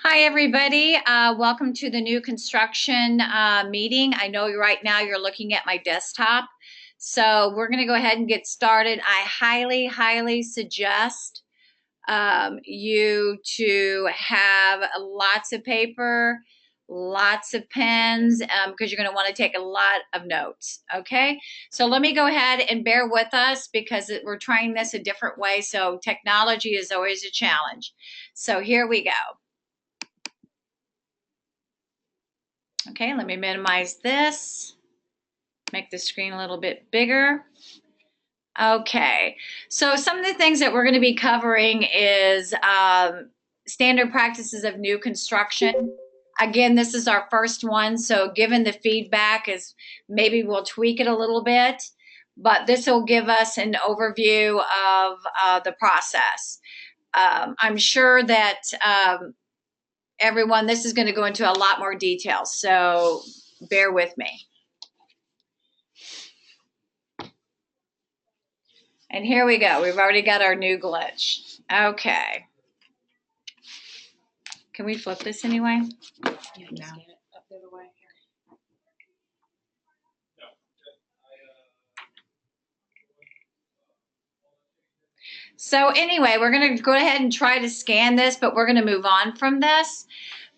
Hi, everybody. Welcome to the new construction meeting. I know right now you're looking at my desktop. So we're going to go ahead and get started. I highly suggest you to have lots of paper, lots of pens, because you're going to want to take a lot of notes. Okay, so let me go ahead and bear with us because we're trying this a different way. So technology is always a challenge. So here we go. Okay, let me minimize this, make the screen a little bit bigger. Okay, so some of the things that we're going to be covering is standard practices of new construction. Again, this is our first one, so given the feedback is maybe we'll tweak it a little bit, but this will give us an overview of the process. I'm sure that everyone, this is going to go into a lot more detail, so bear with me. And here we go. We've already got our new glitch. Okay. Can we flip this anyway? No. So anyway, we're going to go ahead and try to scan this, but we're going to move on from this.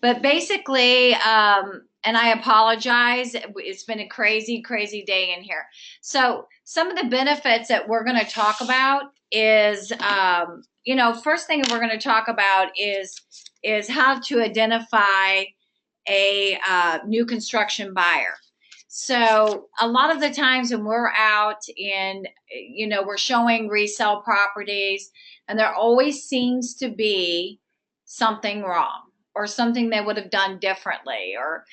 But basically, and I apologize, it's been a crazy day in here. So some of the benefits that we're going to talk about is, first thing we're going to talk about is how to identify a new construction buyer. So a lot of the times when we're out and, we're showing resale properties, and there always seems to be something wrong or something they would have done differently or,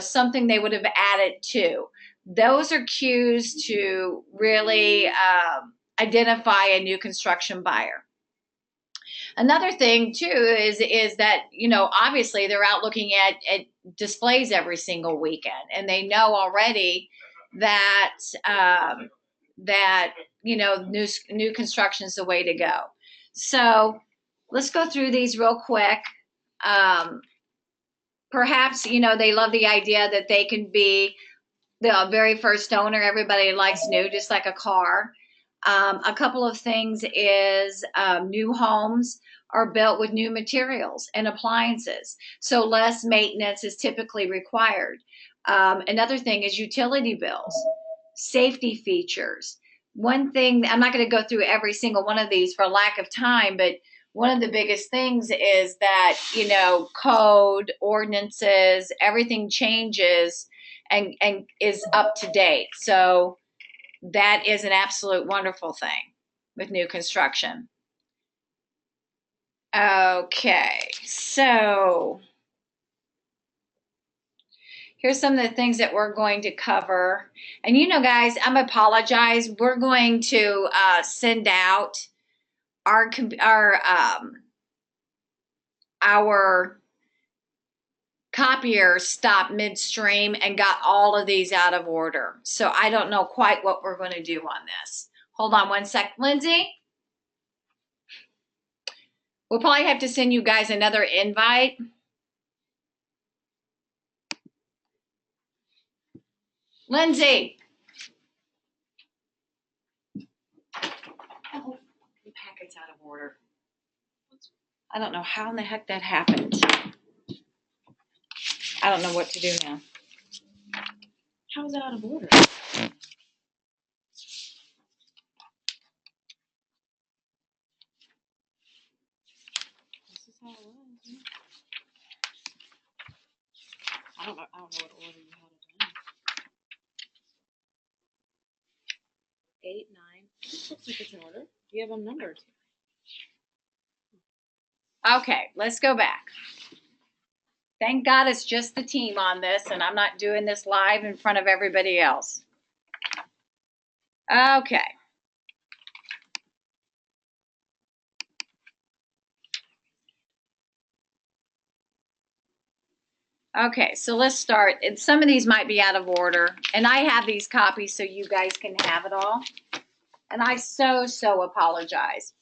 something they would have added to. Those are cues to really identify a new construction buyer. Another thing too is that, obviously they're out looking at displays every single weekend, and they know already that new construction is the way to go. So let's go through these real quick. Perhaps, they love the idea that they can be the very first owner. Everybody likes new, just like a car. A couple of things is new homes are built with new materials and appliances, so less maintenance is typically required. Another thing is utility bills, safety features. One thing, I'm not going to go through every single one of these for lack of time, but one of the biggest things is that, code, ordinances, everything changes and is up to date. So that is an absolute wonderful thing with new construction. Okay, so here's some of the things that we're going to cover. And guys, I'm apologize. We're going to send out our copier stopped midstream and got all of these out of order. So I don't know quite what we're going to do on this. Hold on one sec, Lindsay. We'll probably have to send you guys another invite. Lindsay. Oh, the packet's out of order. I don't know how in the heck that happened. I don't know what to do now. How is it out of order? This is how it was. I don't know what order you had it in. 8, 9. Looks like it's in order. You have them numbered. Okay, let's go back. Thank God it's just the team on this, and I'm not doing this live in front of everybody else. Okay. Okay, so let's start. And some of these might be out of order, and I have these copies so you guys can have it all. And I so apologize.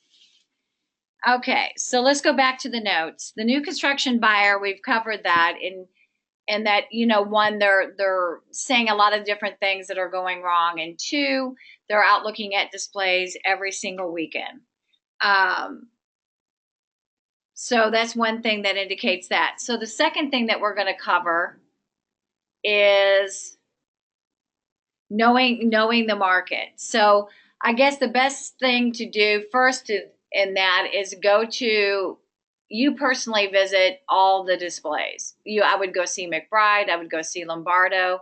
Okay, so let's go back to the notes. The new construction buyer, we've covered that in that, one, they're saying a lot of different things that are going wrong, and two, they're out looking at displays every single weekend. Um, so that's one thing that indicates that. So the second thing that we're going to cover is knowing the market. So I guess the best thing to do first in that is you personally visit all the displays. I would go see McBride, I would go see Lombardo,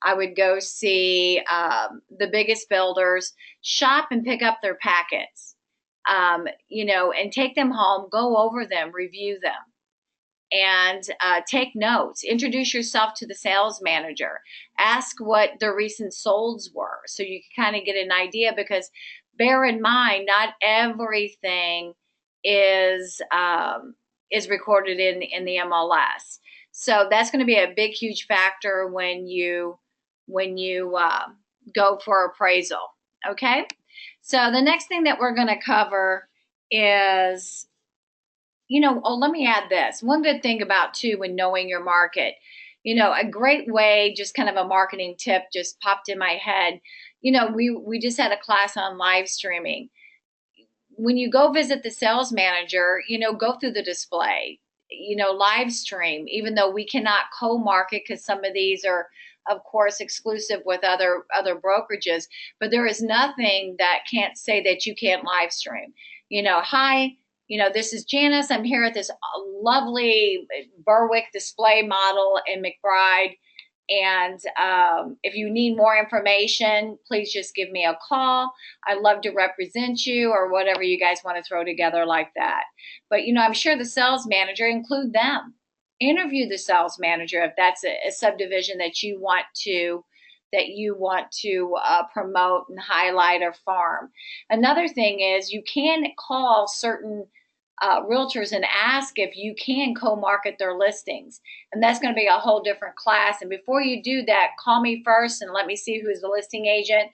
I would go see the biggest builders, shop and pick up their packets, and take them home, go over them, review them, and take notes. Introduce yourself to the sales manager. Ask what their recent solds were so you can kind of get an idea, because bear in mind, not everything is recorded in the MLS. So that's going to be a big, huge factor when you go for appraisal. Okay. So the next thing that we're going to cover is, let me add this. One good thing about too, when knowing your market, a great way, just kind of a marketing tip just popped in my head. We just had a class on live streaming. When you go visit the sales manager, go through the display, live stream, even though we cannot co-market because some of these are, of course, exclusive with other brokerages, but there is nothing that can't say that you can't live stream. Hi, this is Janice. I'm here at this lovely Berwick display model in McBride. And if you need more information, please just give me a call. I'd love to represent you, or whatever you guys want to throw together like that. But, I'm sure the sales manager, include them. Interview the sales manager if that's a subdivision that you want to promote and highlight or farm. Another thing is, you can call certain realtors and ask if you can co-market their listings, and that's going to be a whole different class. And before you do that, call me first and let me see who's the listing agent.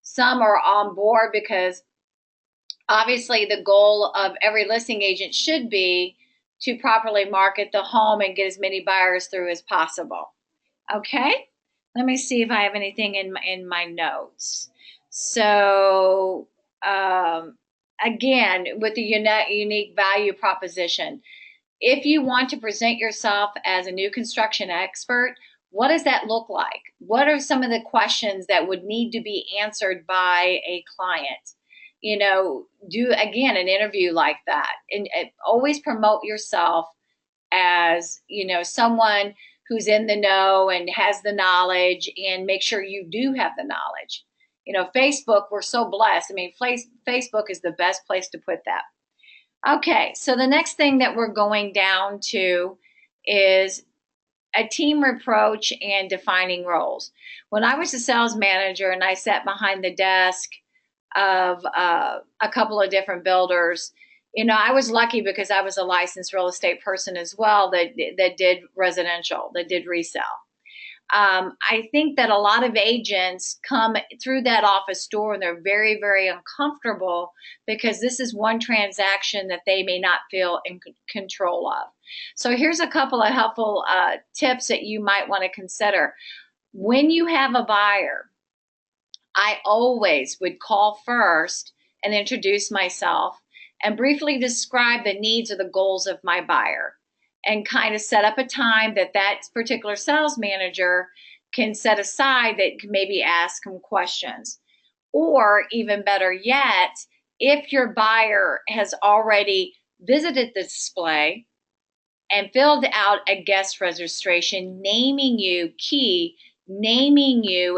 Some are on board, because obviously the goal of every listing agent should be to properly market the home and get as many buyers through as possible. Okay, let me see if I have anything in my notes. So again, with the unique value proposition, if you want to present yourself as a new construction expert, what does that look like? What are some of the questions that would need to be answered by a client? Do again an interview like that, and always promote yourself as someone who's in the know and has the knowledge, and make sure you do have the knowledge. Facebook, we're so blessed. I mean, Facebook is the best place to put that. Okay, so the next thing that we're going down to is a team approach and defining roles. When I was a sales manager and I sat behind the desk of a couple of different builders, I was lucky because I was a licensed real estate person as well that did residential, that did resale. I think that a lot of agents come through that office door and they're very, very uncomfortable because this is one transaction that they may not feel in control of. So here's a couple of helpful tips that you might want to consider. When you have a buyer, I always would call first and introduce myself and briefly describe the needs or the goals of my buyer, and kind of set up a time that particular sales manager can set aside that can maybe ask them questions. Or even better yet, if your buyer has already visited the display and filled out a guest registration, naming you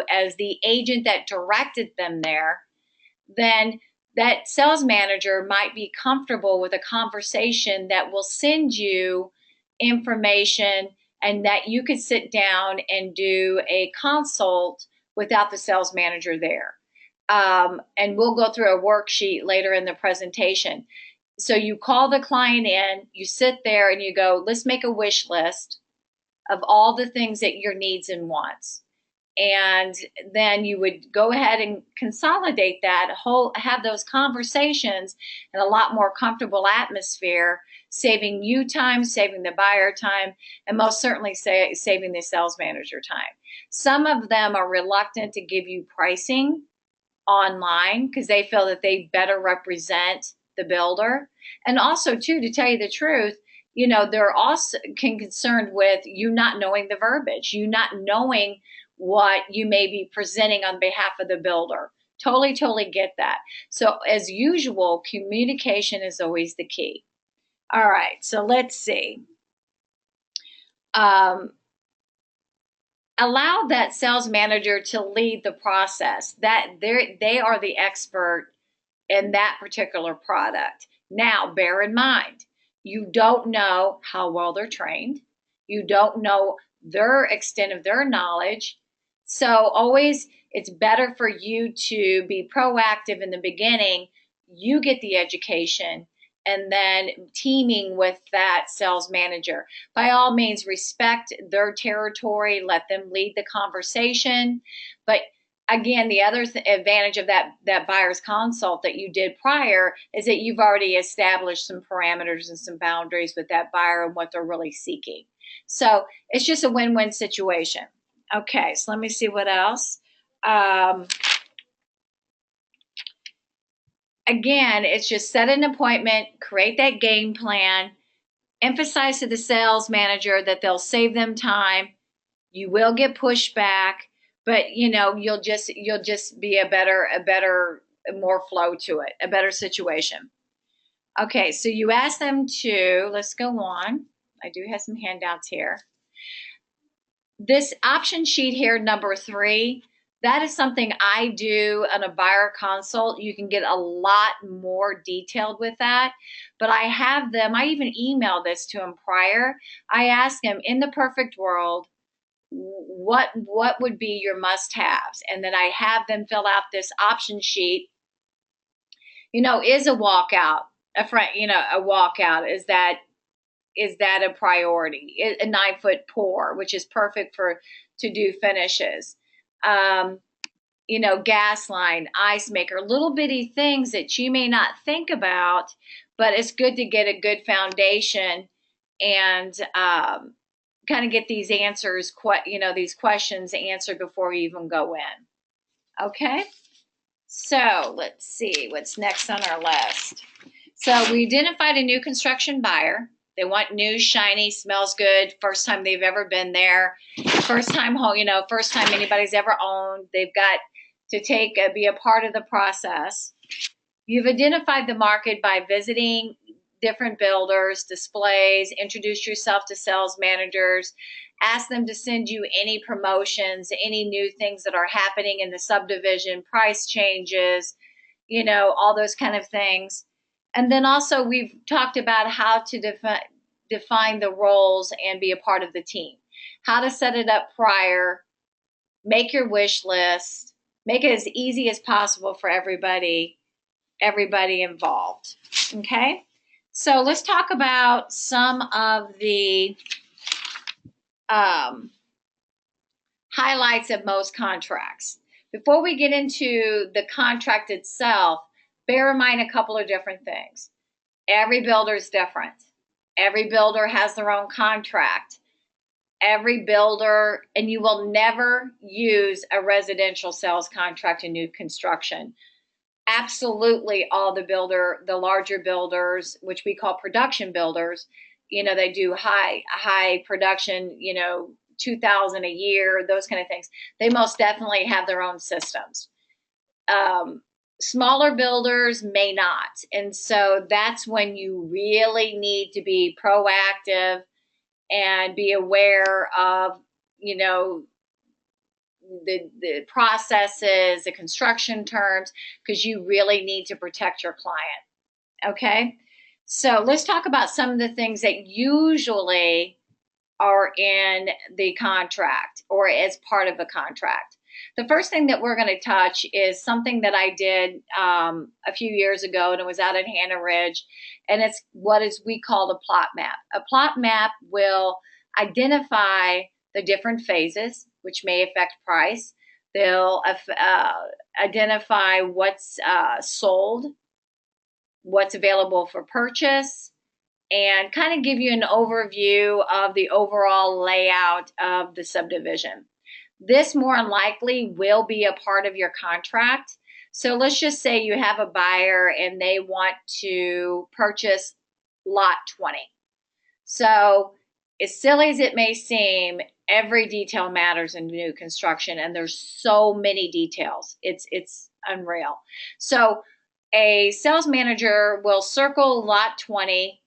as the agent that directed them there, then that sales manager might be comfortable with a conversation that will send you information, and that you could sit down and do a consult without the sales manager there. And we'll go through a worksheet later in the presentation. So you call the client in, you sit there and you go, let's make a wish list of all the things that your needs and wants. And then you would go ahead and consolidate that, have those conversations in a lot more comfortable atmosphere, saving you time, saving the buyer time, and most certainly saving the sales manager time. Some of them are reluctant to give you pricing online because they feel that they better represent the builder. And also, too, to tell you the truth, they're also concerned with you not knowing the verbiage, you not knowing what you may be presenting on behalf of the builder. Totally get that. So as usual, communication is always the key. All right, so let's see. Allow that sales manager to lead the process. That they are the expert in that particular product. Now, bear in mind, you don't know how well they're trained. You don't know their extent of their knowledge. So always, it's better for you to be proactive in the beginning. You get the education and then teaming with that sales manager. By all means, respect their territory, let them lead the conversation. But again, the other advantage of that buyer's consult that you did prior is that you've already established some parameters and some boundaries with that buyer and what they're really seeking. So it's just a win-win situation. Okay, so let me see what else. Again, it's just set an appointment, create that game plan, emphasize to the sales manager that they'll save them time. You will get pushback, but you'll just be a better more flow to it, a better situation. Okay, so you ask them to, let's go on. I do have some handouts here. This option sheet here, number 3, that is something I do on a buyer consult. You can get a lot more detailed with that, but I have them, I even emailed this to them prior. I ask them, in the perfect world, what would be your must-haves? And then I have them fill out this option sheet. Is a walkout a walkout? Is that a priority? A 9-foot pour, which is perfect to do finishes. Gas line, ice maker, little bitty things that you may not think about, but it's good to get a good foundation and kind of get these answers, these questions answered before you even go in. Okay, so let's see what's next on our list. So we identified a new construction buyer. They want new, shiny, smells good, first time they've ever been there, first time home, first time anybody's ever owned. They've got to be a part of the process. You've identified the market by visiting different builders, displays, introduce yourself to sales managers, ask them to send you any promotions, any new things that are happening in the subdivision, price changes, all those kind of things. And then also we've talked about how to define the roles and be a part of the team, how to set it up prior, make your wish list, make it as easy as possible for everybody involved. Okay, so let's talk about some of the highlights of most contracts. Before we get into the contract itself, bear in mind a couple of different things. Every builder is different. Every builder has their own contract. Every builder, and you will never use a residential sales contract in new construction. Absolutely all the larger builders, which we call production builders, they do high production, 2,000 a year, those kind of things. They most definitely have their own systems. Smaller builders may not. And so that's when you really need to be proactive and be aware of, the processes, the construction terms, because you really need to protect your client. Okay? So let's talk about some of the things that usually are in the contract or as part of the contract. The first thing that we're going to touch is something that I did a few years ago, and it was out at Hannah Ridge, and it's what we call a plot map. A plot map will identify the different phases, which may affect price. They'll identify what's sold, what's available for purchase, and kind of give you an overview of the overall layout of the subdivision. This more than likely will be a part of your contract. So let's just say you have a buyer and they want to purchase lot 20. So as silly as it may seem, every detail matters in new construction, and there's so many details. It's unreal. So a sales manager will circle lot 20,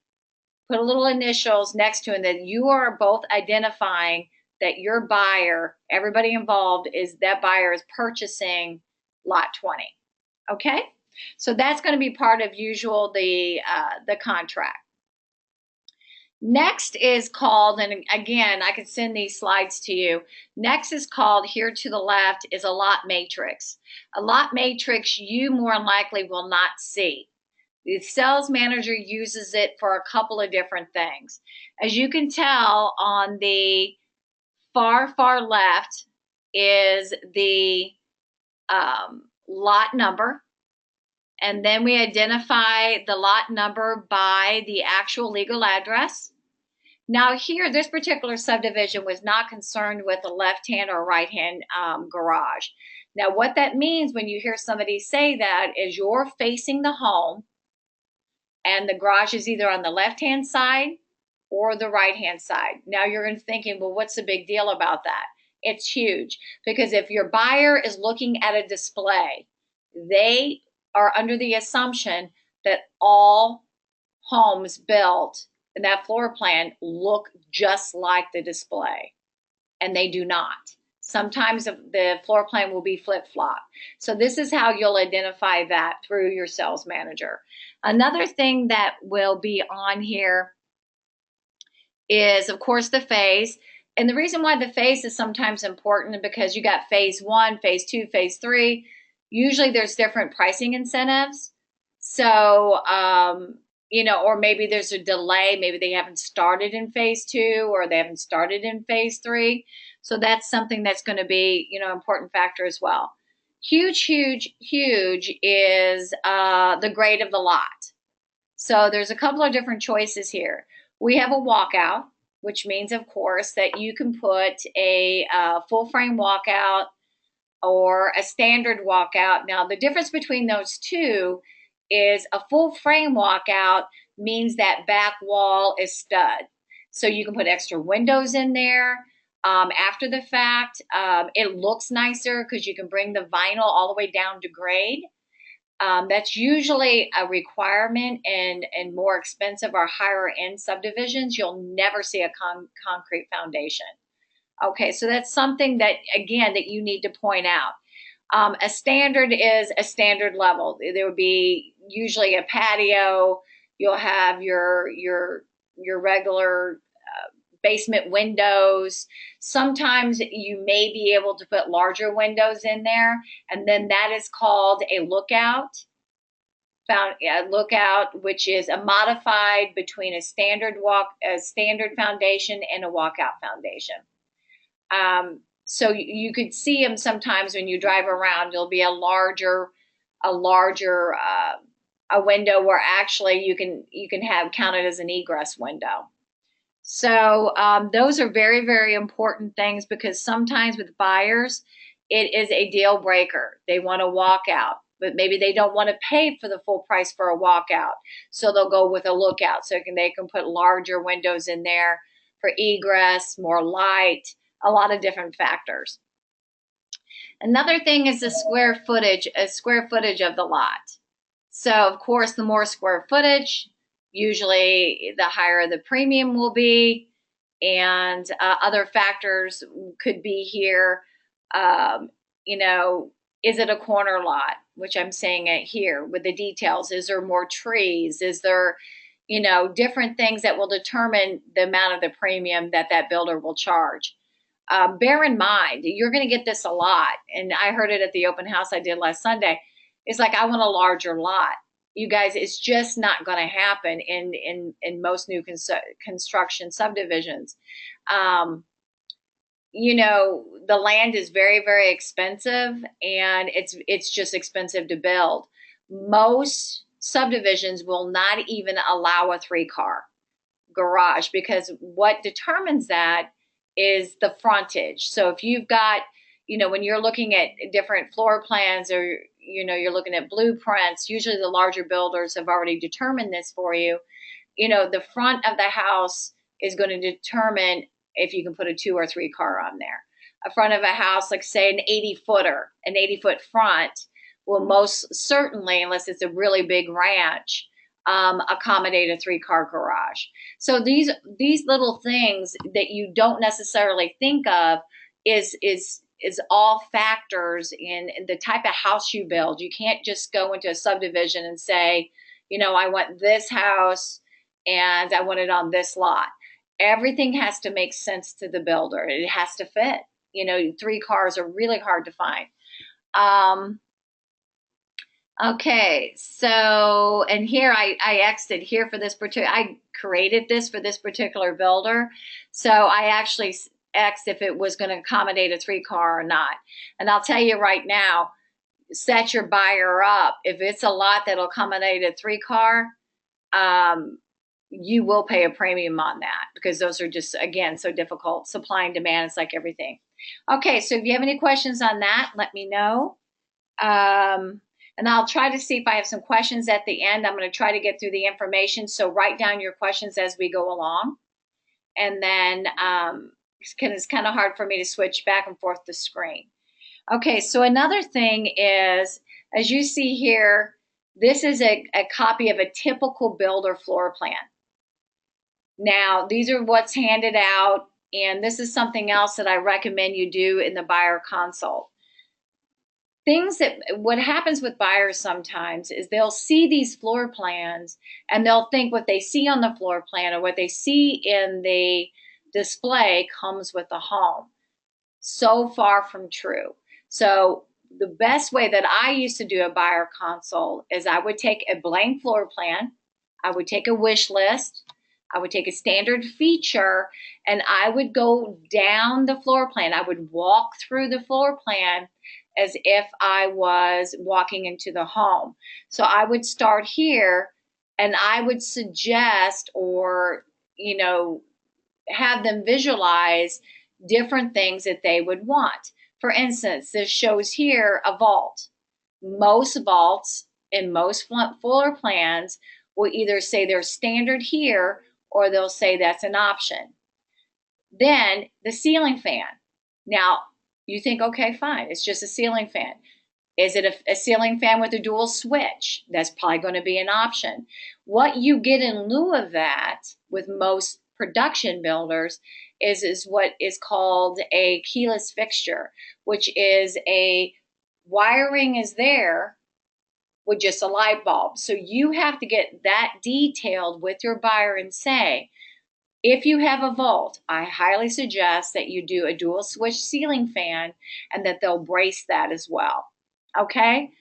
put a little initials next to it, and that you are both identifying that your buyer, everybody involved, is that buyer is purchasing lot 20. Okay? So that's going to be part of the contract. Next is called, and again, I can send these slides to you. Next is called, here to the left, is a lot matrix. A lot matrix you more than likely will not see. The sales manager uses it for a couple of different things. As you can tell, on the far left is the lot number, and then we identify the lot number by the actual legal address. Now here, this particular subdivision was not concerned with a left-hand or right-hand garage. Now what that means when you hear somebody say that is you're facing the home and the garage is either on the left-hand side or the right-hand side. Now you're thinking, well, what's the big deal about that? It's huge, because if your buyer is looking at a display, they are under the assumption that all homes built in that floor plan look just like the display, and they do not. Sometimes the floor plan will be flip-flop. So this is how you'll identify that through your sales manager. Another thing that will be on here is, of course, the phase. And the reason why the phase is sometimes important is because you got phase 1, phase 2, phase 3. Usually there's different pricing incentives. So, or maybe there's a delay. Maybe they haven't started in phase 2 or they haven't started in phase 3. So that's something that's going to be, important factor as well. Huge is the grade of the lot. So there's a couple of different choices here. We have a walkout, which means, of course, that you can put a full frame walkout or a standard walkout. Now, the difference between those two is a full frame walkout means that back wall is stud. So you can put extra windows in there. After the fact, it looks nicer because you can bring the vinyl all the way down to grade. That's usually a requirement in more expensive or higher end subdivisions. You'll never see a concrete foundation. Okay, so that's something that, again, that you need to point out. A standard is a standard level. There would be usually a patio. You'll have your regular basement windows. Sometimes you may be able to put larger windows in there, and then that is called a lookout. Lookout, which is a modified between a standard foundation and a walkout foundation. So you could see them sometimes when you drive around. There'll be a larger window where actually you can have counted as an egress window. So those are very, very important things, because sometimes with buyers, it is a deal breaker. They want to walk out, but maybe they don't want to pay for the full price for a walkout. So they'll go with a lookout. So they can put larger windows in there for egress, more light, a lot of different factors. Another thing is the square footage of the lot. So of course, the more square footage, usually the higher the premium will be, and other factors could be here. Is it a corner lot, which I'm saying it here with the details? Is there more trees? Is there, different things that will determine the amount of the premium that builder will charge. Bear in mind, you're going to get this a lot, and I heard it at the open house I did last Sunday. It's like, I want a larger lot. You guys, it's just not going to happen in most new construction subdivisions. you know, the land is very, very expensive, and it's just expensive to build. Most subdivisions will not even allow a 3-car garage, because what determines that is the frontage. So if you've got, you know, when you're looking at different floor plans, or, you know, you're looking at blueprints, usually the larger builders have already determined this for you. You know, the front of the house is going to determine if you can put a 2 or 3 car on there. A front of a house, like say an 80-footer, an 80-foot front, will most certainly, unless it's a really big ranch, accommodate a 3-car garage. So these little things that you don't necessarily think of is all factors in the type of house you build. You can't just go into a subdivision and say, you know, I want this house and I want it on this lot. Everything has to make sense to the builder. It has to fit. You know, 3 cars are really hard to find. Okay, so, and here I exited here for this particular, I created this for this particular builder. So I actually X if it was going to accommodate a 3-car or not. And I'll tell you right now, set your buyer up. If it's a lot that'll accommodate a 3-car, you will pay a premium on that, because those are just, again, so difficult. Supply and demand is like everything. Okay, so if you have any questions on that, let me know. And I'll try to see if I have some questions at the end. I'm going to try to get through the information. So write down your questions as we go along. And then it's kind of hard for me to switch back and forth the screen. Okay, so another thing is, as you see here, this is a copy of a typical builder floor plan. Now, these are what's handed out, and this is something else that I recommend you do in the buyer consult. What happens with buyers sometimes is they'll see these floor plans and they'll think what they see on the floor plan or what they see in the display comes with the home. So far from true. So the best way that I used to do a buyer consult is I would take a blank floor plan, I would take a wish list, I would take a standard feature, and I would go down the floor plan. I would walk through the floor plan as if I was walking into the home. So I would start here and I would suggest, or, you know, have them visualize different things that they would want. For instance, this shows here a vault. Most vaults in most floor plans will either say they're standard here or they'll say that's an option. Then the ceiling fan. Now, you think, okay, fine, it's just a ceiling fan. Is it a ceiling fan with a dual switch? That's probably going to be an option. What you get in lieu of that with most production builders is what is called a keyless fixture, which is a wiring is there with just a light bulb. So you have to get that detailed with your buyer and say, if you have a vault, I highly suggest that you do a dual switch ceiling fan and that they'll brace that as well. Okay?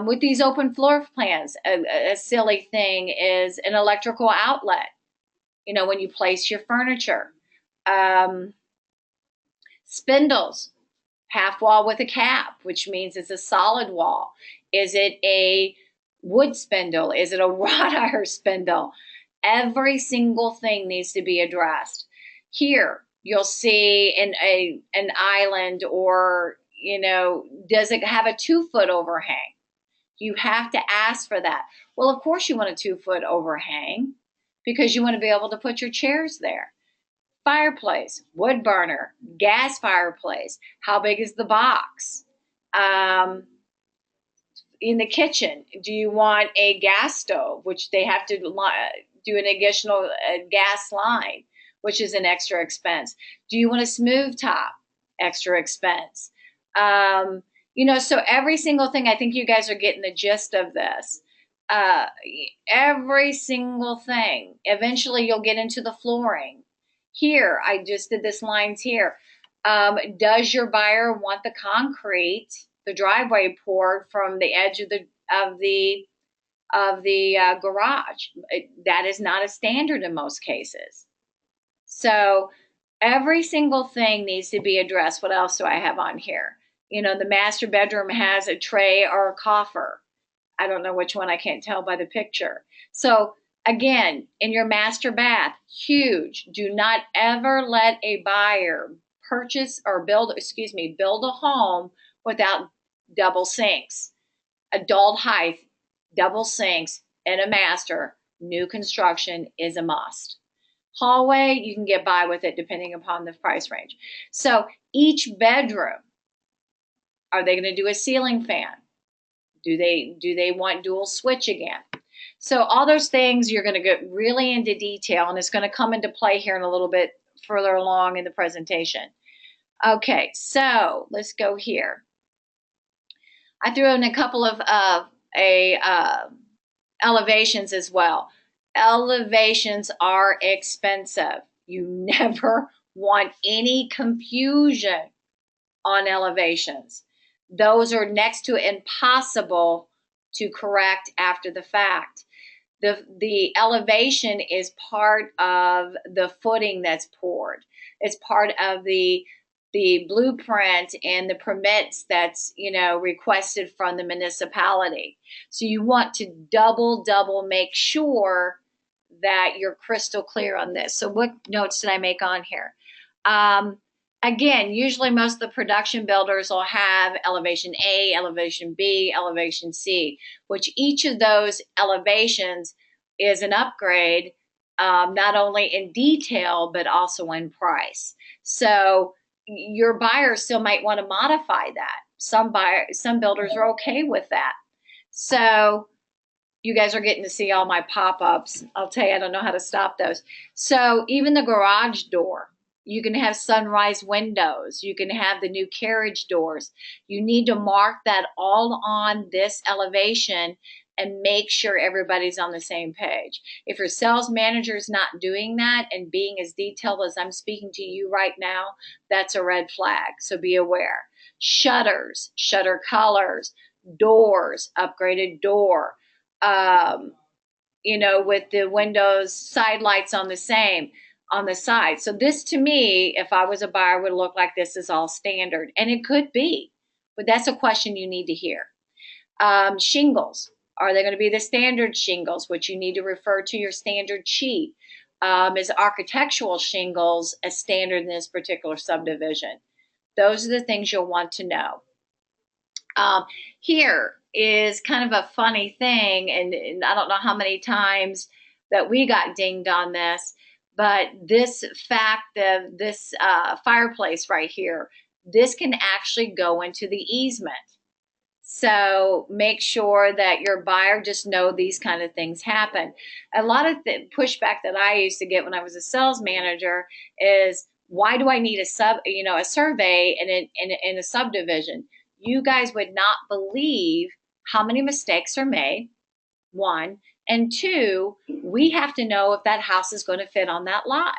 With these open floor plans, a silly thing is an electrical outlet. You know, when you place your furniture. Spindles, half wall with a cap, which means it's a solid wall. Is it a wood spindle? Is it a wrought iron spindle? Every single thing needs to be addressed. Here, you'll see an island, or, you know, does it have a 2-foot overhang? You have to ask for that. Well, of course you want a 2-foot overhang because you want to be able to put your chairs there. Fireplace, wood burner, gas fireplace. How big is the box? In the kitchen, do you want a gas stove, which they have to do an additional gas line, which is an extra expense? Do you want a smooth top? Extra expense. You know, so every single thing, I think you guys are getting the gist of this. Every single thing. Eventually you'll get into the flooring. Here, I just did this lines here. Does your buyer want the concrete, the driveway poured from the edge of the garage? That is not a standard in most cases. So Every single thing needs to be addressed. What else do I have on here? The master bedroom has a tray or a coffer. I don't know which one, I can't tell by the picture. So again, in your master bath, huge. Do not ever let a buyer purchase or build a home without double sinks. Adult height, double sinks in a master, new construction is a must. Hallway, you can get by with it depending upon the price range. So each bedroom, are they going to do a ceiling fan? Do they want dual switch again? So all those things, you're going to get really into detail, and it's going to come into play here in a little bit further along in the presentation. Okay, so let's go here. I threw in a couple of elevations as well. Elevations are expensive. You never want any confusion on elevations. Those are next to impossible to correct after the fact. The elevation is part of the footing that's poured. It's part of the blueprint and the permits that's requested from the municipality. So you want to double make sure that you're crystal clear on this. So what notes did I make on here? Again, usually most of the production builders will have elevation A, elevation B, elevation C, which each of those elevations is an upgrade, not only in detail, but also in price. So your buyer still might want to modify that. Some builders are okay with that. So you guys are getting to see all my pop-ups. I'll tell you, I don't know how to stop those. So even the garage door, you can have sunrise windows. You can have the new carriage doors. You need to mark that all on this elevation and make sure everybody's on the same page. If your sales manager is not doing that and being as detailed as I'm speaking to you right now, that's a red flag. So be aware. Shutters, shutter colors, doors, upgraded door, with the windows, side lights on the side. So this, to me, if I was a buyer, would look like this is all standard. And it could be, but that's a question you need to hear. Shingles. Are they going to be the standard shingles, which you need to refer to your standard sheet? Is architectural shingles a standard in this particular subdivision? Those are the things you'll want to know. Here is kind of a funny thing, and I don't know how many times that we got dinged on this, but this fact of this fireplace right here, this can actually go into the easement. So make sure that your buyer just know these kind of things happen. A lot of the pushback that I used to get when I was a sales manager is, why do I need a survey in a subdivision? You guys would not believe how many mistakes are made, one, and two, we have to know if that house is going to fit on that lot.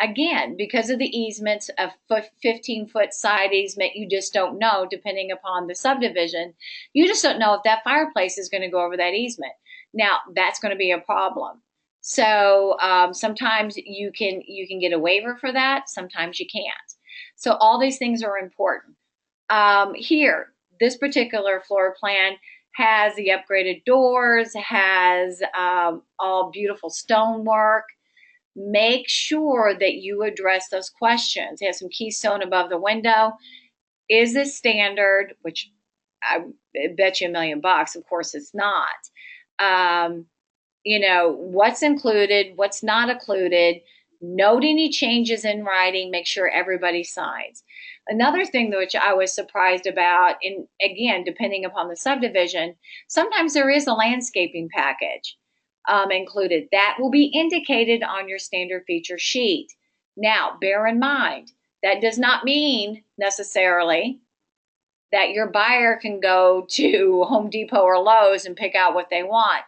Again, because of the easements, a 15-foot side easement, you just don't know, depending upon the subdivision. You just don't know if that fireplace is going to go over that easement. Now, that's going to be a problem. So sometimes you can get a waiver for that. Sometimes you can't. So all these things are important. Here, this particular floor plan has the upgraded doors, has all beautiful stonework. Make sure that you address those questions. It has some keystone above the window. Is this standard? Which I bet you $1 million. Of course, it's not. What's included, what's not included. Note any changes in writing. Make sure everybody signs. Another thing which I was surprised about, and again, depending upon the subdivision, sometimes there is a landscaping package included. That will be indicated on your standard feature sheet. Now, bear in mind, that does not mean necessarily that your buyer can go to Home Depot or Lowe's and pick out what they want.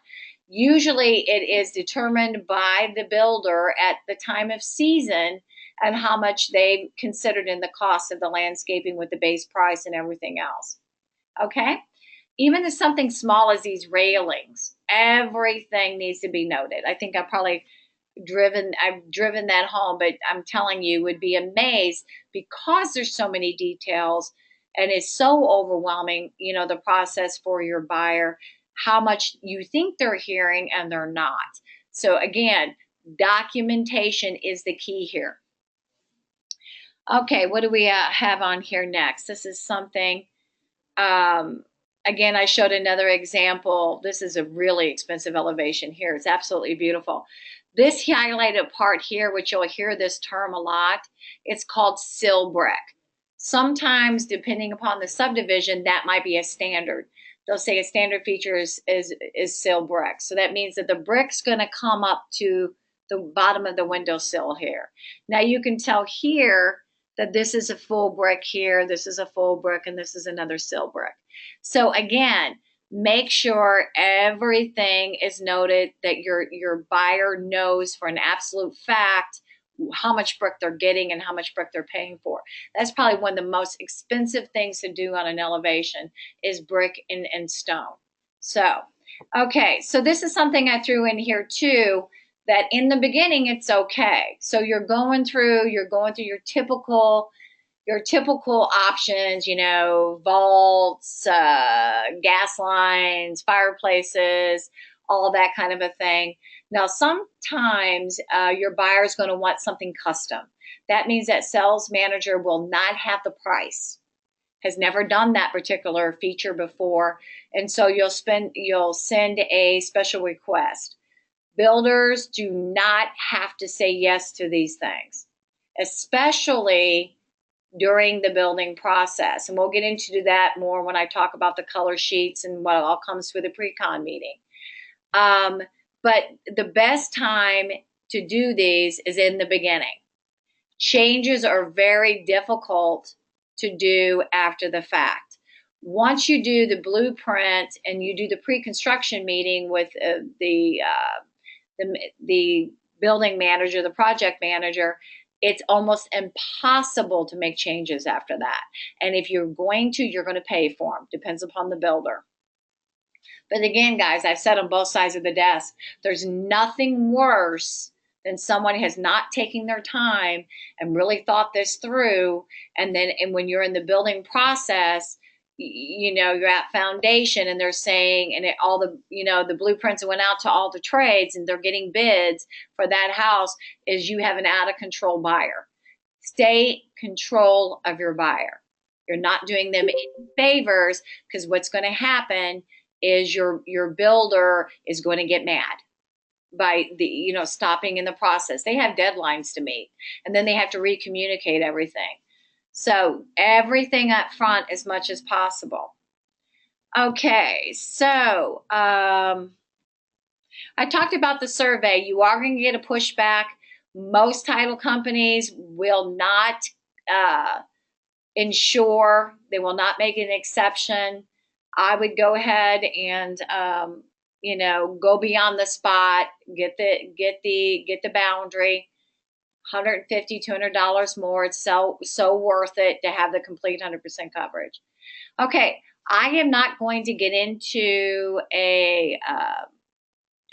Usually it is determined by the builder at the time of season and how much they've considered in the cost of the landscaping with the base price and everything else. Okay? Even as something small as these railings, everything needs to be noted. I think I probably I've driven that home, but I'm telling you, would be amazed because there's so many details and it's so overwhelming, the process for your buyer, how much you think they're hearing and they're not. So again, documentation is the key here. Okay, what do we have on here next? This is something, um, again, I showed another example. This is a really expensive elevation here. It's absolutely beautiful. This highlighted part here, which you'll hear this term a lot, it's called sill brick. Sometimes, depending upon the subdivision, that might be a standard. They'll say a standard feature is sill brick. So that means that the brick's going to come up to the bottom of the windowsill here. Now you can tell here that this is a full brick here, this is a full brick, and this is another sill brick. So again, make sure everything is noted, that your buyer knows for an absolute fact how much brick they're getting and how much brick they're paying for. That's probably one of the most expensive things to do on an elevation is brick and stone. So, okay, so this is something I threw in here too, that in the beginning it's okay. So you're going through your typical options, vaults, gas lines, fireplaces, all that kind of a thing. Now, sometimes your buyer is going to want something custom. That means that sales manager will not have the price, has never done that particular feature before, and so you'll send a special request. Builders do not have to say yes to these things, especially during the building process. And we'll get into that more when I talk about the color sheets and what all comes through the pre-con meeting. But the best time to do these is in the beginning. Changes are very difficult to do after the fact. Once you do the blueprint and you do the pre-construction meeting with the building manager, the project manager, it's almost impossible to make changes after that. And if you're going to pay for them. Depends upon the builder. But again, guys, I've said on both sides of the desk, there's nothing worse than someone has not taken their time and really thought this through. And when you're in the building process, you're at foundation and they're saying, and all the blueprints went out to all the trades and they're getting bids for that house, is you have an out of control buyer. Stay control of your buyer. You're not doing them any favors, because what's going to happen is your builder is going to get mad by stopping in the process. They have deadlines to meet, and then they have to recommunicate everything. So everything up front as much as possible. Okay, so I talked about the survey. You are going to get a pushback. Most title companies will not insure. They will not make an exception. I would go ahead and go beyond the spot, get the boundary. $150, $200 more. It's so worth it to have the complete 100% coverage. Okay, I am not going to get into a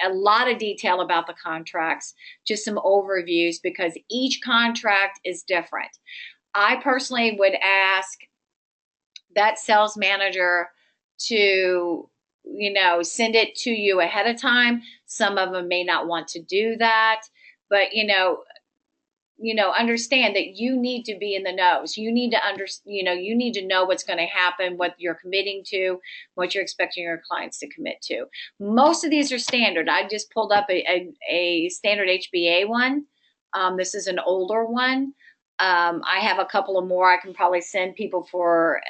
lot of detail about the contracts, just some overviews, because each contract is different. I personally would ask that sales manager to send it to you ahead of time. Some of them may not want to do that, but understand that you need to be in the knows. You need to you need to know what's going to happen, what you're committing to, what you're expecting your clients to commit to. Most of these are standard. I just pulled up a standard HBA one. This is an older one. I have a couple of more I can probably send people for,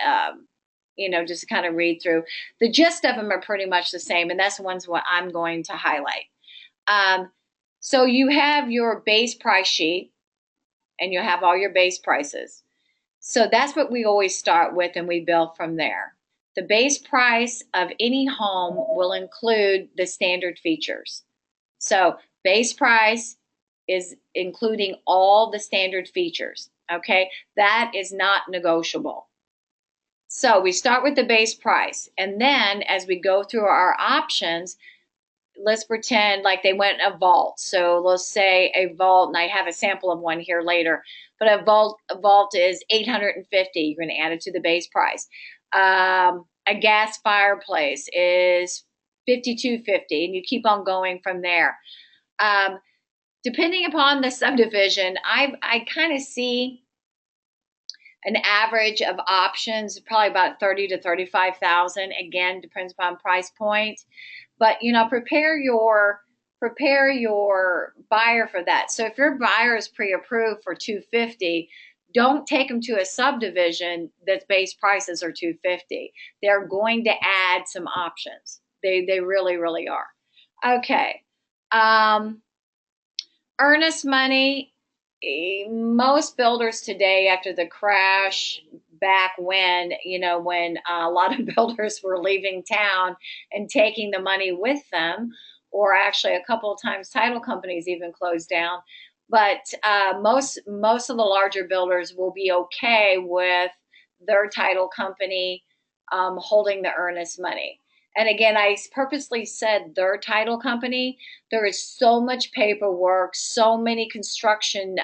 just to kind of read through. The gist of them are pretty much the same, and that's the ones what I'm going to highlight. So you have your base price sheet, and you'll have all your base prices. So that's what we always start with, and we build from there. The base price of any home will include the standard features. So base price is including all the standard features, okay? That is not negotiable. So we start with the base price, and then as we go through our options, let's pretend like they went a vault. So let's say a vault, and I have a sample of one here later, but a vault is 850. You're going to add it to the base price. A gas fireplace is 5250, and you keep on going from there. Um, Depending upon the subdivision, I kind of see an average of options, probably about 30 to 35,000. Again, depends upon price point. But prepare your buyer for that. So if your buyer is pre-approved for 250, don't take them to a subdivision that's base prices are 250. They're going to add some options. They really, really are. Okay. Earnest money. Most builders today, after the crash back when, when a lot of builders were leaving town and taking the money with them, or actually a couple of times title companies even closed down. But most of the larger builders will be okay with their title company holding the earnest money. And again, I purposely said their title company. There is so much paperwork, so many construction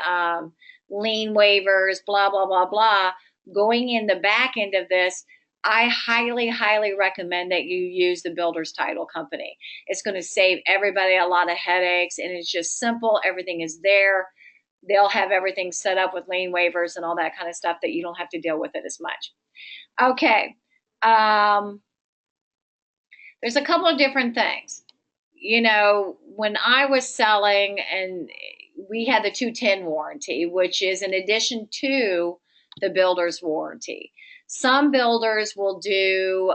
lien waivers, blah, blah, blah, blah. Going in the back end of this, I highly, highly recommend that you use the builder's title company. It's going to save everybody a lot of headaches, and it's just simple. Everything is there. They'll have everything set up with lien waivers and all that kind of stuff that you don't have to deal with it as much. Okay. There's a couple of different things. When I was selling, and we had the 210 warranty, which is in addition to the builder's warranty. Some builders will do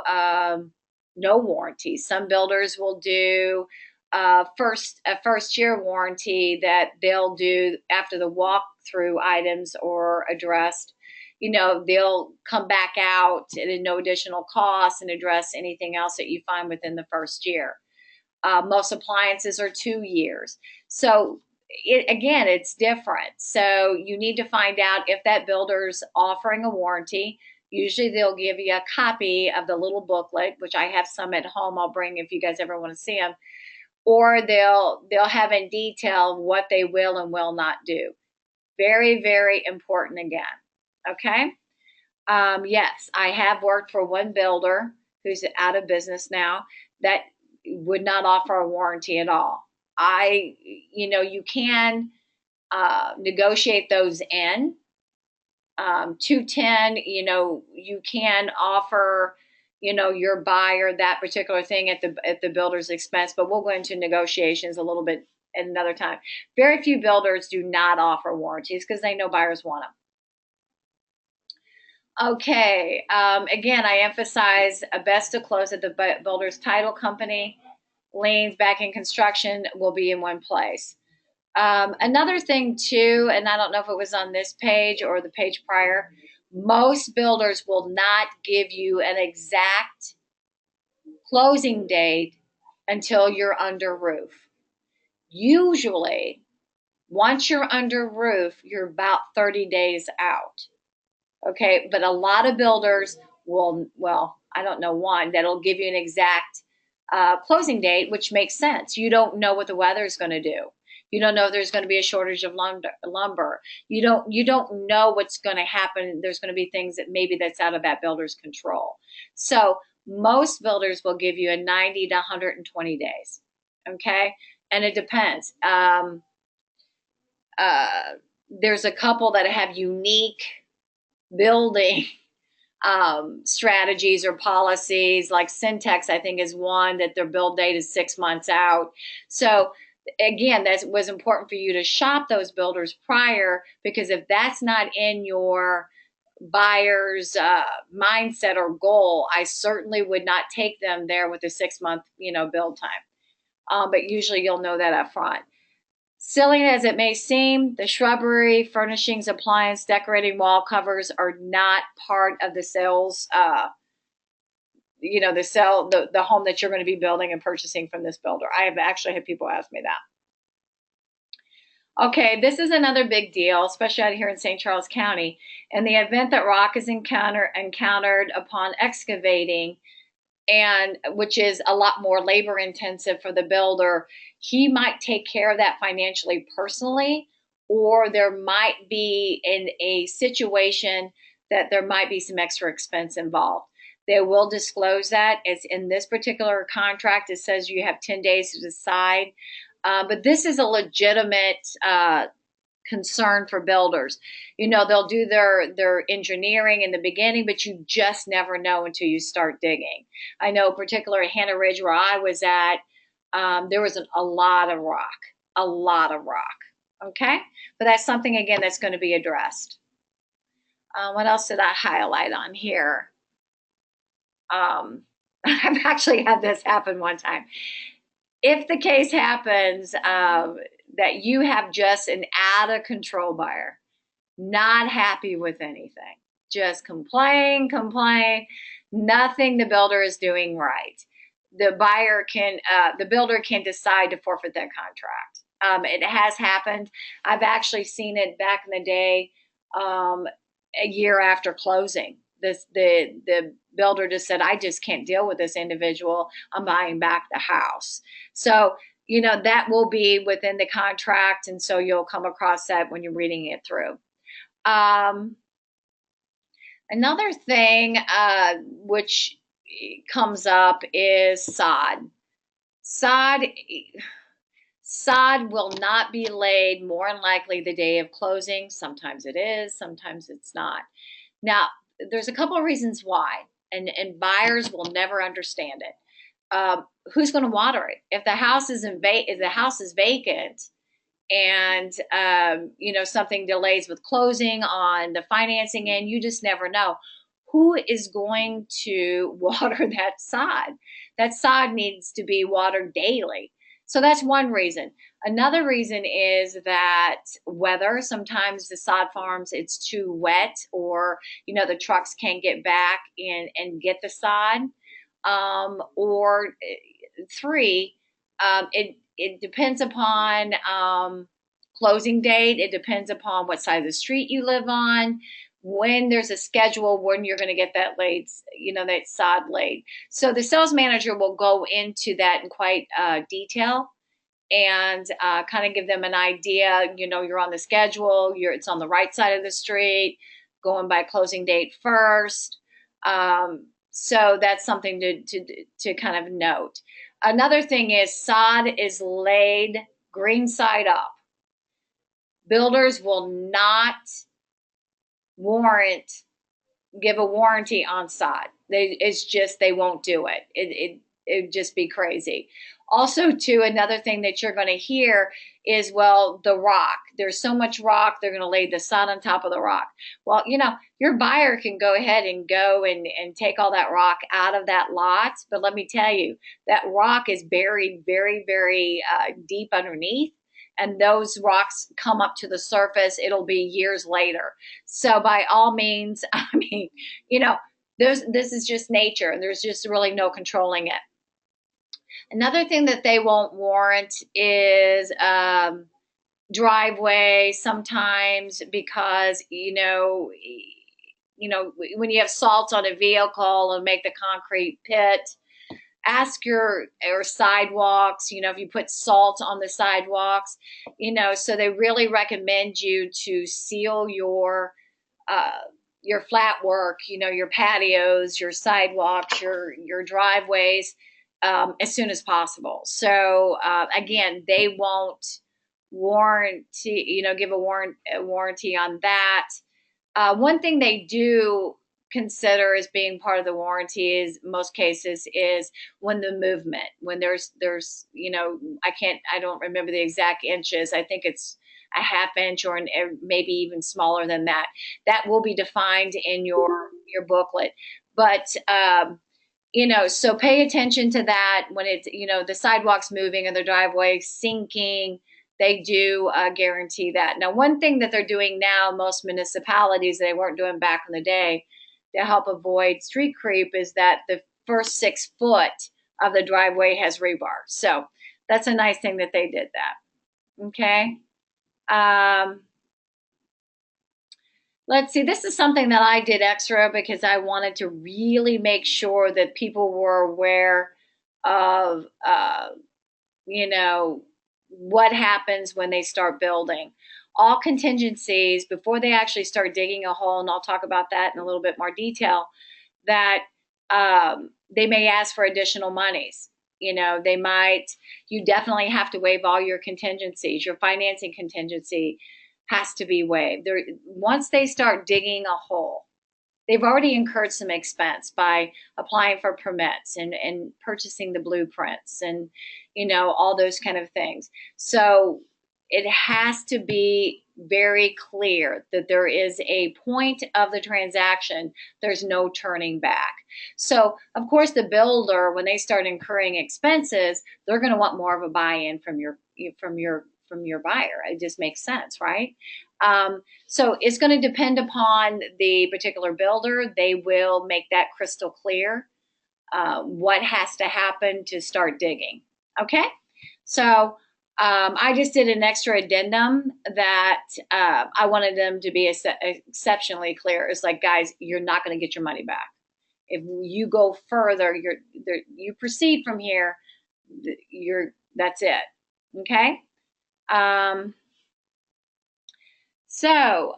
no warranty. Some builders will do a first year warranty that they'll do after the walkthrough items are addressed. They'll come back out at no additional cost and address anything else that you find within the first year. Most appliances are 2 years. So again, it's different. So you need to find out if that builder's offering a warranty. Usually they'll give you a copy of the little booklet, which I have some at home. I'll bring if you guys ever want to see them. Or they'll have in detail what they will and will not do. Very, very important again. Okay. Yes, I have worked for one builder who's out of business now that would not offer a warranty at all. You can negotiate those in. 210, you can offer, your buyer that particular thing at the builder's expense, but we'll go into negotiations a little bit at another time. Very few builders do not offer warranties because they know buyers want them. Okay, again, I emphasize best to close at the builder's title company. Liens back in construction will be in one place. Another thing too, and I don't know if it was on this page or the page prior, most builders will not give you an exact closing date until you're under roof. Usually, once you're under roof, you're about 30 days out. Okay, but a lot of builders will, I don't know one that'll give you an exact closing date, which makes sense. You don't know what the weather is going to do. You don't know if there's going to be a shortage of lumber. You don't know what's going to happen. There's going to be things that maybe that's out of that builder's control. So most builders will give you a 90 to 120 days. Okay, and it depends. There's a couple that have unique building strategies or policies, like Syntex, I think, is one that their build date is 6 months out. So again, that was important for you to shop those builders prior, because if that's not in your buyer's mindset or goal, I certainly would not take them there with a 6 month, build time. But usually you'll know that up front. Silly as it may seem, the shrubbery, furnishings, appliance, decorating, wall covers are not part of the sales, the home that you're going to be building and purchasing from this builder. I have actually had people ask me that. Okay, this is another big deal, especially out here in St. Charles County. In the event that rock is encountered upon excavating, and which is a lot more labor intensive for the builder. He might take care of that financially personally, or there might be in a situation that there might be some extra expense involved. They will disclose that. It's in this particular contract. It says you have 10 days to decide. But this is a legitimate concern for builders. They'll do their engineering in the beginning, but you just never know until you start digging. I know, particularly at Hannah Ridge, where I was at, there was a lot of rock, a lot of rock. Okay, but that's something again that's going to be addressed. What else did I highlight on here? I've actually had this happen one time. If the case happens that you have just an out of control buyer, not happy with anything, just complain, nothing the builder is doing right, the builder can decide to forfeit that contract. It has happened. I've actually seen it back in the day, a year after closing. The builder just said, I just can't deal with this individual. I'm buying back the house. So, that will be within the contract. And so you'll come across that when you're reading it through. Another thing which comes up is sod. Sod will not be laid more than likely the day of closing. Sometimes it is, sometimes it's not. Now, there's a couple of reasons why, and buyers will never understand it. Who's going to water it? If the house is vacant, and something delays with closing on the financing end, you just never know who is going to water that sod. That sod needs to be watered daily. So that's one reason. Another reason is that weather. Sometimes the sod farms, it's too wet, or the trucks can't get back and get the sod. Or three, it depends upon closing date. It depends upon what side of the street you live on, when there's a schedule when you're going to get that that sod laid. So the sales manager will go into that in quite detail and kind of give them an idea. You're on the schedule. It's on the right side of the street, going by closing date first. So that's something to kind of note. Another thing is sod is laid green side up. Builders will not give a warranty on sod. They won't do it. It'd just be crazy. Also, too, another thing that you're going to hear is, well, the rock. There's so much rock, they're going to lay the sod on top of the rock. Well, your buyer can go ahead and go and take all that rock out of that lot. But let me tell you, that rock is buried very, very deep underneath. And those rocks come up to the surface. It'll be years later. So by all means, this is just nature. There's just really no controlling it. Another thing that they won't warrant is driveway sometimes, because when you have salt on a vehicle and make the concrete pit, ask or sidewalks, if you put salt on the sidewalks, so they really recommend you to seal your flat work, your patios, your sidewalks, your driveways, as soon as possible. So again, they won't give a warranty on that. One thing they do consider as being part of the warranty is, most cases, is when there's I don't remember the exact inches. I think it's a half inch or maybe even smaller than that. That will be defined in your booklet. But so pay attention to that when it's the sidewalks moving and the driveway sinking. They do guarantee that. Now, one thing that they're doing now, most municipalities, they weren't doing back in the day, to help avoid street creep, is that the first 6 foot of the driveway has rebar. So that's a nice thing that they did that. Okay. Let's see, this is something that I did extra because I wanted to really make sure that people were aware of, you know, what happens when they start building. All contingencies before they actually start digging a hole, and I'll talk about that in a little bit more detail, that they may ask for additional monies. They might, you definitely have to waive all your contingencies. Your financing contingency has to be waived. Once they start digging a hole, they've already incurred some expense by applying for permits and purchasing the blueprints and, all those kind of things. So it has to be very clear that there is a point of the transaction. There's no turning back. So, of course, the builder, when they start incurring expenses, they're going to want more of a buy-in from your buyer. It just makes sense, right? So it's going to depend upon the particular builder. They will make that crystal clear what has to happen to start digging. Okay, so I just did an extra addendum that I wanted them to be exceptionally clear. It's like, guys, you're not going to get your money back. If you go further, you proceed from here, that's it. Okay. So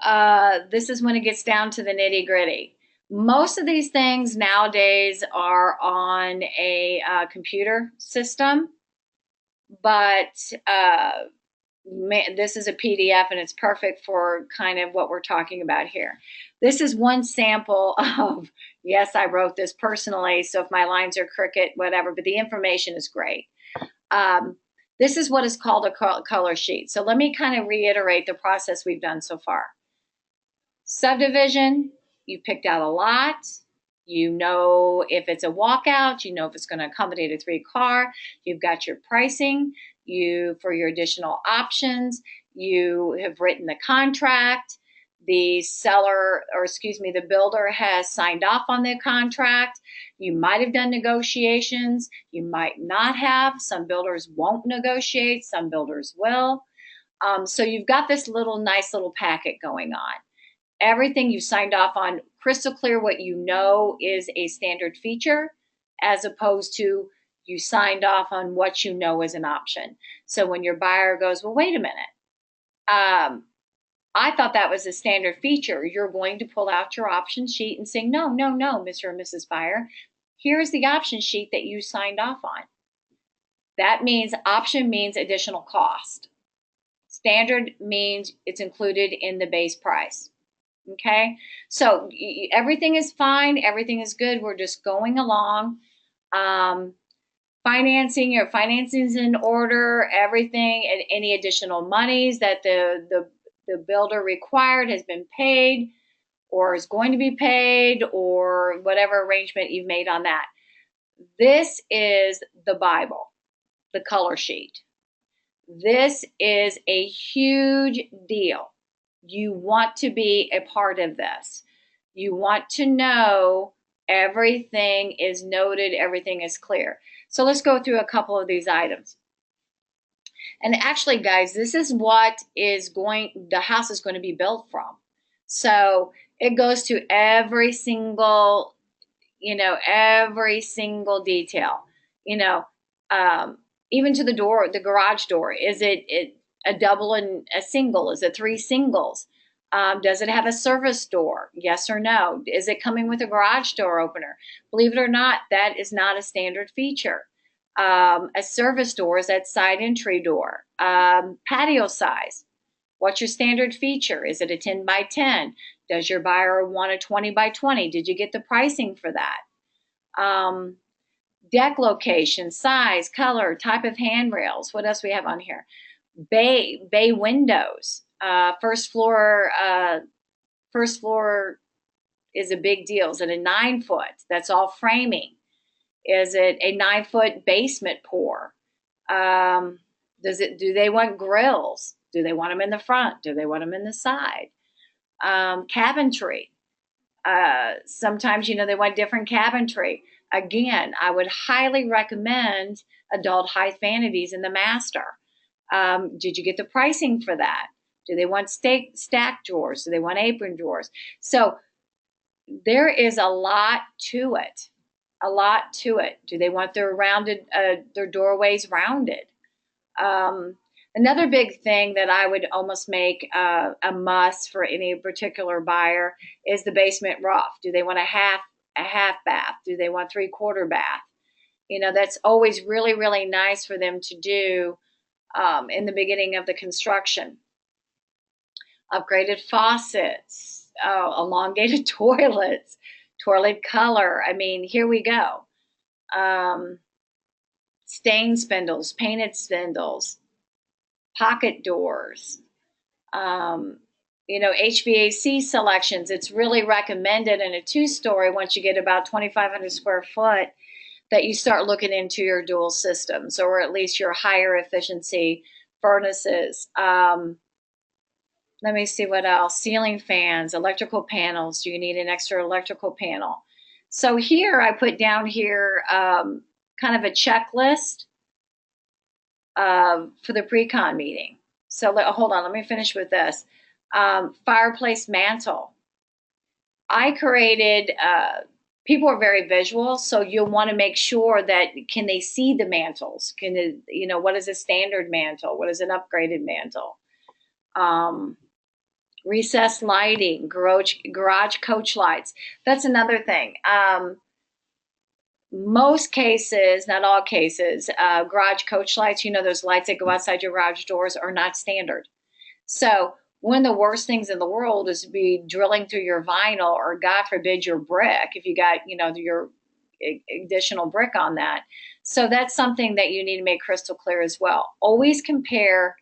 this is when it gets down to the nitty gritty. Most of these things nowadays are on a computer system, but this is a PDF and it's perfect for kind of what we're talking about here. This is one sample of, yes, I wrote this personally, so if my lines are crooked, whatever, but the information is great. This is what is called a color sheet. So let me kind of reiterate the process we've done so far. Subdivision, you picked out a lot. You know if it's a walkout. You know if it's going to accommodate a 3-car. You've got your pricing. For your additional options, you have written the contract. The the builder has signed off on the contract. You might have done negotiations. You might not have. Some builders won't negotiate. Some builders will. So you've got this nice little packet going on. Everything you signed off on, crystal clear what you know is a standard feature, as opposed to you signed off on what you know is an option. So when your buyer goes, well, wait a minute. I thought that was a standard feature. You're going to pull out your option sheet and say, no, Mr. and Mrs. Buyer. Here's the option sheet that you signed off on. That means option means additional cost. Standard means it's included in the base price. Okay, so everything is fine. Everything is good. We're just going along. Financing, your financing's in order. Everything and any additional monies that the builder required has been paid or is going to be paid, or whatever arrangement you've made on that. This is the Bible, the color sheet. This is a huge deal. You want to be a part of this. You want to know everything is noted, everything is clear. So let's go through a couple of these items. And actually, guys, this is what the house is going to be built from. So it goes to every single detail, even to the door, the garage door. Is it a double and a single? Is it 3 singles? Does it have a service door? Yes or no? Is it coming with a garage door opener? Believe it or not, that is not a standard feature. A service door is that side entry door. Patio size. What's your standard feature? Is it a 10 by 10? Does your buyer want a 20 by 20? Did you get the pricing for that? Deck location, size, color, type of handrails. What else we have on here? Bay windows. First floor is a big deal. Is it a 9-foot? That's all framing. Is it a 9-foot basement pour? Do they want grills? Do they want them in the front? Do they want them in the side? Cabinetry. Sometimes, they want different cabinetry. Again, I would highly recommend adult height vanities in the master. Did you get the pricing for that? Do they want stack drawers? Do they want apron drawers? So there is a lot to it. A lot to it. Do they want their doorways rounded? Um, Another big thing that I would almost make a must for any particular buyer is the basement roof. Do they want a half bath? Do they want 3/4 bath? That's always really, really nice for them to do in the beginning of the construction. Upgraded faucets, elongated toilets, toilet color. I mean, here we go. Um, Stain spindles, painted spindles, pocket doors, HVAC selections. It's really recommended in a 2-story once you get about 2,500 square foot that you start looking into your dual systems or at least your higher efficiency furnaces. Let me see what else. Ceiling fans, electrical panels. Do you need an extra electrical panel? So here I put down here kind of a checklist for the pre-con meeting. So hold on, let me finish with this. Fireplace mantle. I created, people are very visual, so you'll want to make sure that can they see the mantles? What is a standard mantle? What is an upgraded mantle? Recessed lighting, garage coach lights. That's another thing. Most cases, not all cases, garage coach lights, those lights that go outside your garage doors are not standard. So one of the worst things in the world is to be drilling through your vinyl or God forbid your brick if you got, your additional brick on that. So that's something that you need to make crystal clear as well. Always compare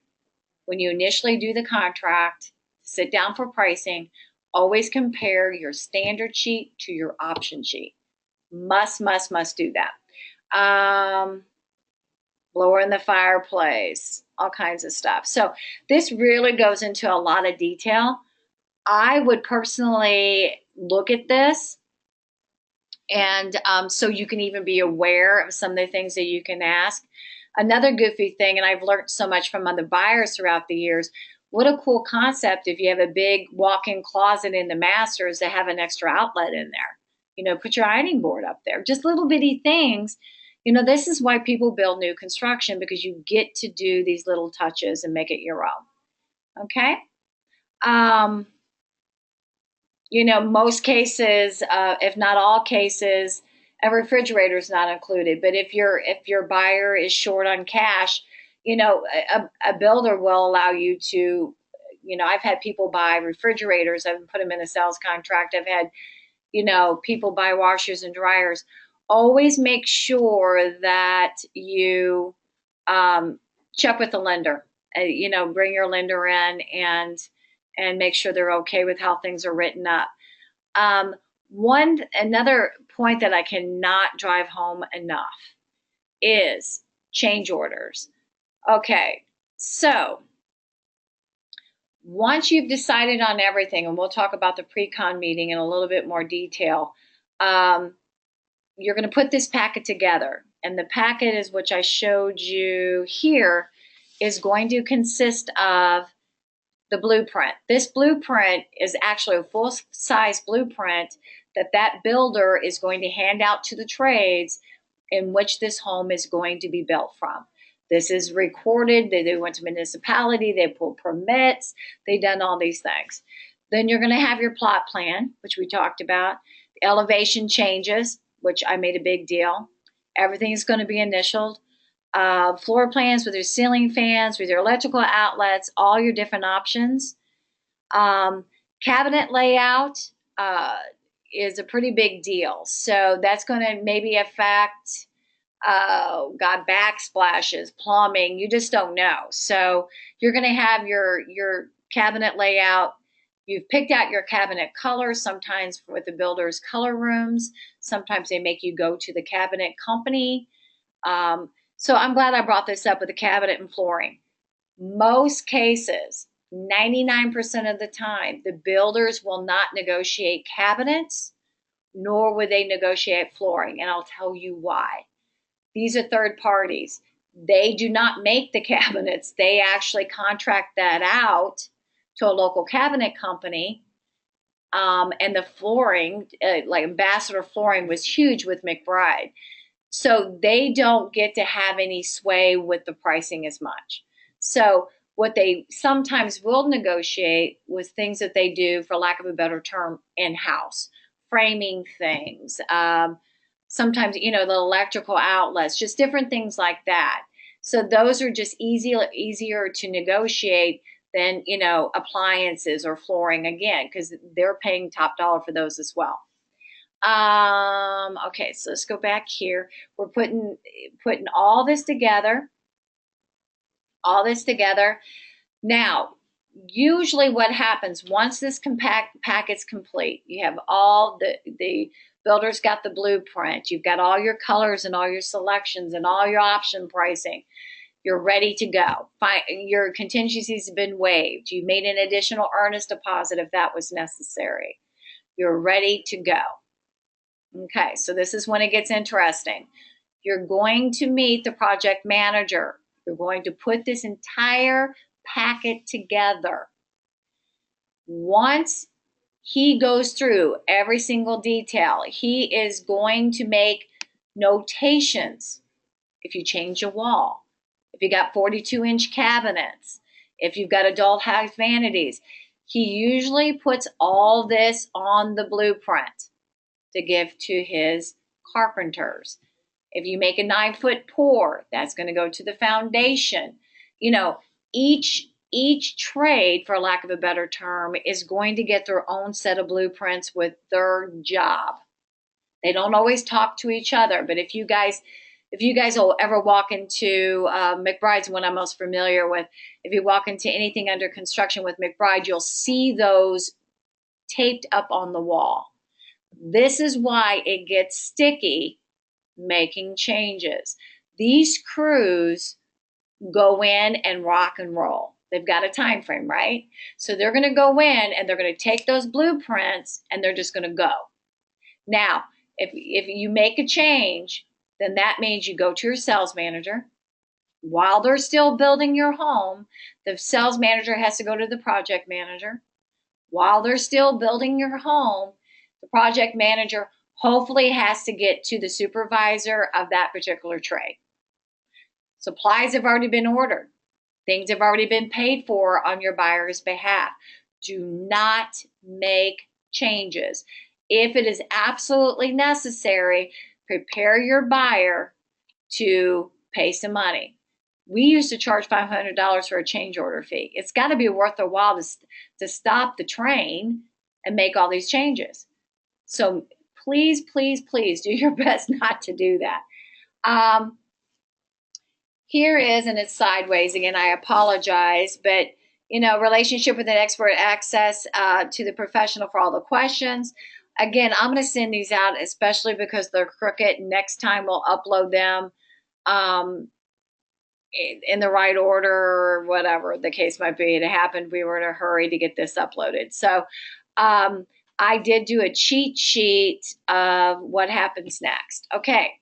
when you initially do the contract, sit down for pricing, always compare your standard sheet to your option sheet. Must do that. Blower in the fireplace, all kinds of stuff. So this really goes into a lot of detail. I would personally look at this and so you can even be aware of some of the things that you can ask. Another goofy thing, and I've learned so much from other buyers throughout the years, what a cool concept if you have a big walk-in closet in the masters to have an extra outlet in there. Put your ironing board up there. Just little bitty things. This is why people build new construction, because you get to do these little touches and make it your own. Okay? Most cases, if not all cases, a refrigerator is not included. But if your buyer is short on cash, a builder will allow you to, I've had people buy refrigerators. I've put them in a sales contract. I've had, people buy washers and dryers. Always make sure that you check with the lender. Bring your lender in and make sure they're okay with how things are written up. Another point that I cannot drive home enough is change orders. Okay, so once you've decided on everything, and we'll talk about the pre-con meeting in a little bit more detail, you're going to put this packet together. And the packet is, which I showed you here, is going to consist of the blueprint. This blueprint is actually a full-size blueprint that builder is going to hand out to the trades in which this home is going to be built from. This is recorded. They went to municipality. They pulled permits. They've done all these things. Then you're going to have your plot plan, which we talked about. The elevation changes, which I made a big deal. Everything is going to be initialed. Floor plans with your ceiling fans, with your electrical outlets, all your different options. Cabinet layout is a pretty big deal. So that's going to maybe affect backsplashes, plumbing. You just don't know. So you're going to have your cabinet layout. You've picked out your cabinet colors, sometimes with the builder's color rooms. Sometimes they make you go to the cabinet company. So I'm glad I brought this up with the cabinet and flooring. Most cases, 99% of the time, the builders will not negotiate cabinets, nor would they negotiate flooring. And I'll tell you why. These are third parties. They do not make the cabinets. They actually contract that out to a local cabinet company. And the flooring, like Ambassador Flooring, was huge with McBride. So they don't get to have any sway with the pricing as much. So what they sometimes will negotiate with things that they do, for lack of a better term, in-house, framing things, sometimes, the electrical outlets, just different things like that. So those are just easier to negotiate than, appliances or flooring, again, because they're paying top dollar for those as well. Okay, so let's go back here. We're putting all this together. Now, usually what happens once this packet's complete, you have all the builder's got the blueprint, you've got all your colors and all your selections and all your option pricing. You're ready to go. Your contingencies have been waived. You made an additional earnest deposit if that was necessary. You're ready to go. Okay, so this is when it gets interesting. You're going to meet the project manager. You're going to put this entire packet together. Once he goes through every single detail, he is going to make notations. If you change a wall, if you got 42-inch cabinets, if you've got adult house vanities, he usually puts all this on the blueprint to give to his carpenters. If you make a 9-foot pour, that's going to go to the foundation. Each trade, for lack of a better term, is going to get their own set of blueprints with their job. They don't always talk to each other, but if you guys will ever walk into McBride's, one I'm most familiar with, if you walk into anything under construction with McBride, you'll see those taped up on the wall. This is why it gets sticky making changes. These crews go in and rock and roll. They've got a time frame, right? So they're going to go in and they're going to take those blueprints and they're just going to go. Now, if you make a change, then that means you go to your sales manager. While they're still building your home, the sales manager has to go to the project manager. While they're still building your home, the project manager hopefully has to get to the supervisor of that particular trade. Supplies have already been ordered. Things have already been paid for on your buyer's behalf. Do not make changes. If it is absolutely necessary, prepare your buyer to pay some money. We used to charge $500 for a change order fee. It's got to be worth their while to stop the train and make all these changes. So please, please, please do your best not to do that. Here is, and it's sideways again, I apologize, but relationship with an expert, access to the professional for all the questions. Again, I'm going to send these out, especially because they're crooked. Next time we'll upload them in the right order, or whatever the case might be. It happened, we were in a hurry to get this uploaded. So I did do a cheat sheet of what happens next. Okay,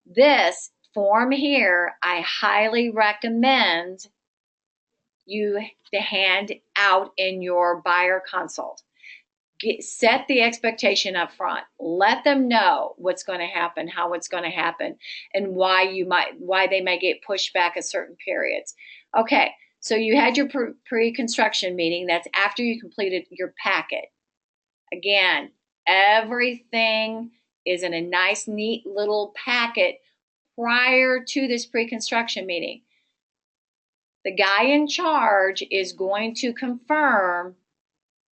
this form here, I highly recommend you to hand out in your buyer consult. Set the expectation up front. Let them know what's going to happen, how it's going to happen, and why they might get pushed back at certain periods. Okay, so you had your pre-construction meeting. That's after you completed your packet. Again, everything is in a nice, neat little packet prior to this pre-construction meeting. The guy in charge is going to confirm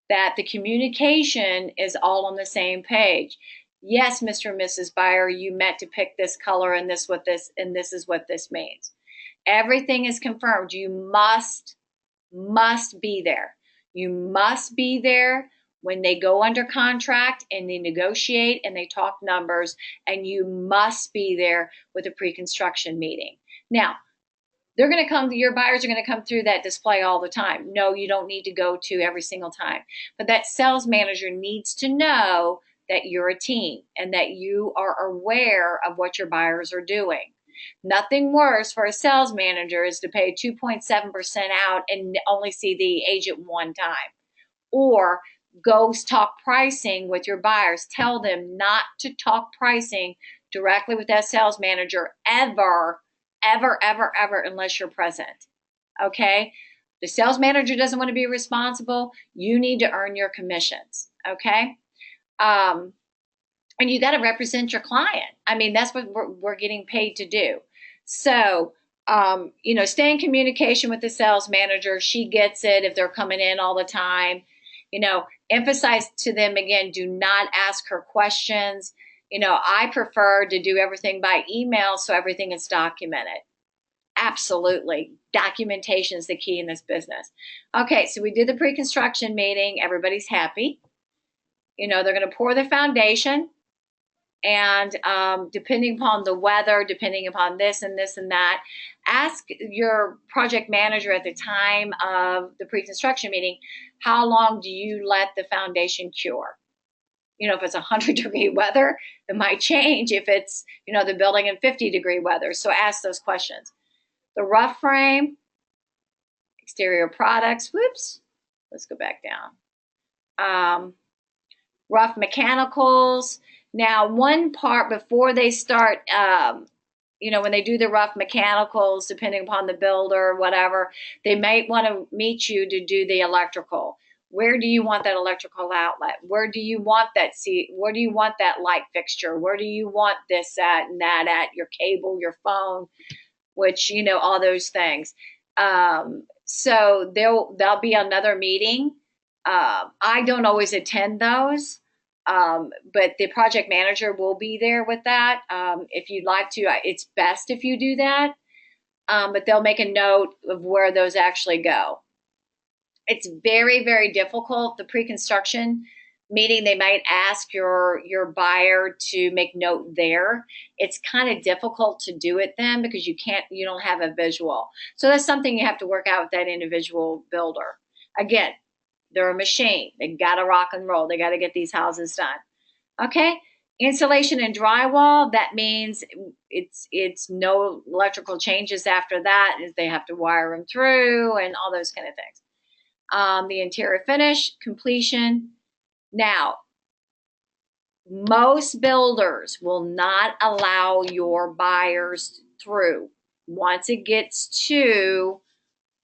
that the communication is all on the same page. Yes, Mr. and Mrs. Buyer, you meant to pick this color and this is what this means. Everything is confirmed. You must be there. You must be there when they go under contract and they negotiate and they talk numbers, and you must be there with a pre-construction meeting. Now, your buyers are going to come through that display all the time. No, you don't need to go to every single time. But that sales manager needs to know that you're a team and that you are aware of what your buyers are doing. Nothing worse for a sales manager is to pay 2.7% out and only see the agent one time. Or go talk pricing with your buyers. Tell them not to talk pricing directly with that sales manager ever, ever, ever, ever, unless you're present. Okay? The sales manager doesn't want to be responsible. You need to earn your commissions. Okay? And you got to represent your client. I mean, that's what we're getting paid to do. So, stay in communication with the sales manager. She gets it if they're coming in all the time. Emphasize to them again, do not ask her questions. I prefer to do everything by email so everything is documented. Absolutely. Documentation is the key in this business. Okay, so we did the pre-construction meeting. Everybody's happy. They're going to pour the foundation. And depending upon the weather, depending upon this and this and that, ask your project manager at the time of the pre-construction meeting, how long do you let the foundation cure? If it's 100-degree weather, it might change if it's, the building in 50-degree weather. So ask those questions. The rough frame, exterior products, whoops, let's go back down. Rough mechanicals. Now, one part before they start, when they do the rough mechanicals, depending upon the builder, whatever, they might want to meet you to do the electrical. Where do you want that electrical outlet? Where do you want that where do you want that light fixture? Where do you want this at and that at? Your cable, your phone, which, all those things. So there'll be another meeting. I don't always attend those. But the project manager will be there with that. If you'd like to, it's best if you do that. But they'll make a note of where those actually go. It's very, very difficult. The pre-construction meeting, they might ask your buyer to make note there. It's kind of difficult to do it then because you don't have a visual. So that's something you have to work out with that individual builder. Again, they're a machine. They got to rock and roll. They got to get these houses done. Okay. Insulation and drywall. That means it's no electrical changes after that. Is they have to wire them through and all those kind of things. The interior finish, completion. Now, most builders will not allow your buyers through once it gets to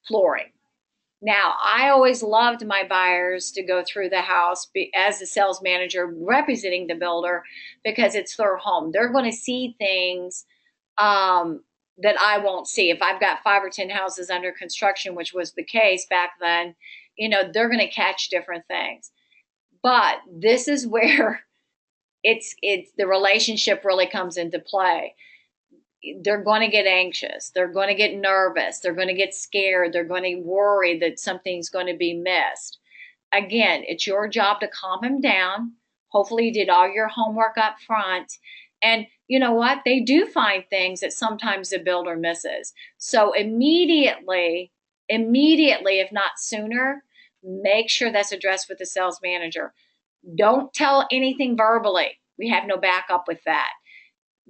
flooring. Now, I always loved my buyers to go through the house as a sales manager representing the builder because it's their home. They're going to see things that I won't see. If I've got 5 or 10 houses under construction, which was the case back then, they're going to catch different things. But this is where it's the relationship really comes into play. They're going to get anxious. They're going to get nervous. They're going to get scared. They're going to worry that something's going to be missed. Again, it's your job to calm them down. Hopefully you did all your homework up front. And you know what? They do find things that sometimes the builder misses. So immediately, if not sooner, make sure that's addressed with the sales manager. Don't tell anything verbally. We have no backup with that.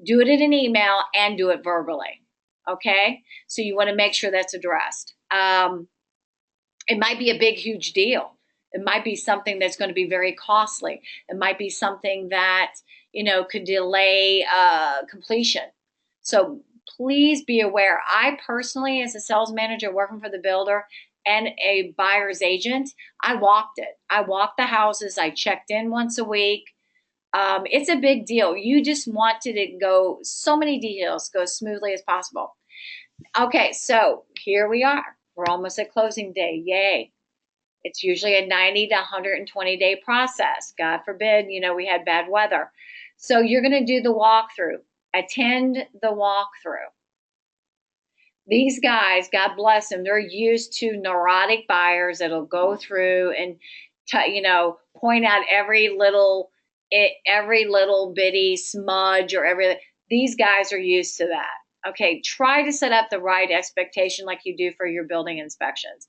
Do it in an email and do it verbally. Okay? So you want to make sure that's addressed. It might be a big, huge deal. It might be something that's going to be very costly. It might be something that, could delay completion. So please be aware. I personally, as a sales manager working for the builder and a buyer's agent, I walked it. I walked the houses. I checked in once a week. It's a big deal. You just want to go, so many details go smoothly as possible. Okay, so here we are. We're almost at closing day. Yay. It's usually a 90 to 120 day process. God forbid, we had bad weather. So you're going to do the walkthrough. Attend the walkthrough. These guys, God bless them, they're used to neurotic buyers that'll go through and, point out every little bitty smudge or everything. These guys are used to that. Okay, try to set up the right expectation like you do for your building inspections.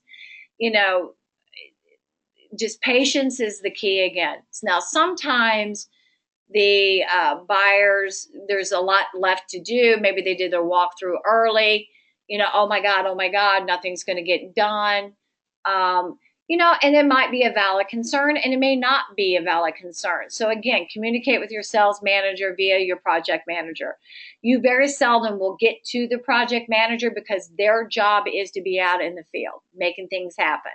Just patience is the key again. Now, sometimes The buyers, there's a lot left to do. Maybe they did their walkthrough early. Oh my God, nothing's going to get done. Um, and it might be a valid concern and it may not be a valid concern. So again, communicate with your sales manager via your project manager. You very seldom will get to the project manager because their job is to be out in the field, making things happen.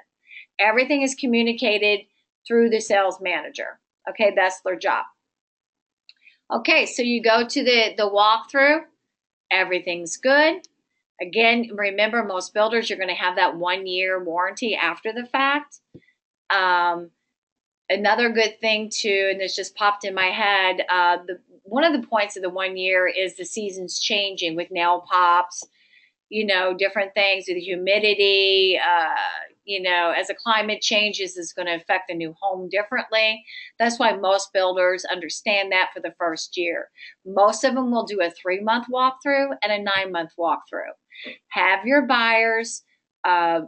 Everything is communicated through the sales manager. Okay, that's their job. Okay, so you go to the walkthrough, everything's good. Again, remember, most builders, you're going to have that 1-year warranty after the fact. Another good thing too, and this just popped in my head, one of the points of the 1 year is the seasons changing with nail pops, different things with humidity, as the climate changes, is going to affect the new home differently. That's why most builders understand that for the first year. Most of them will do a 3-month walkthrough and a 9-month walkthrough. Have your buyers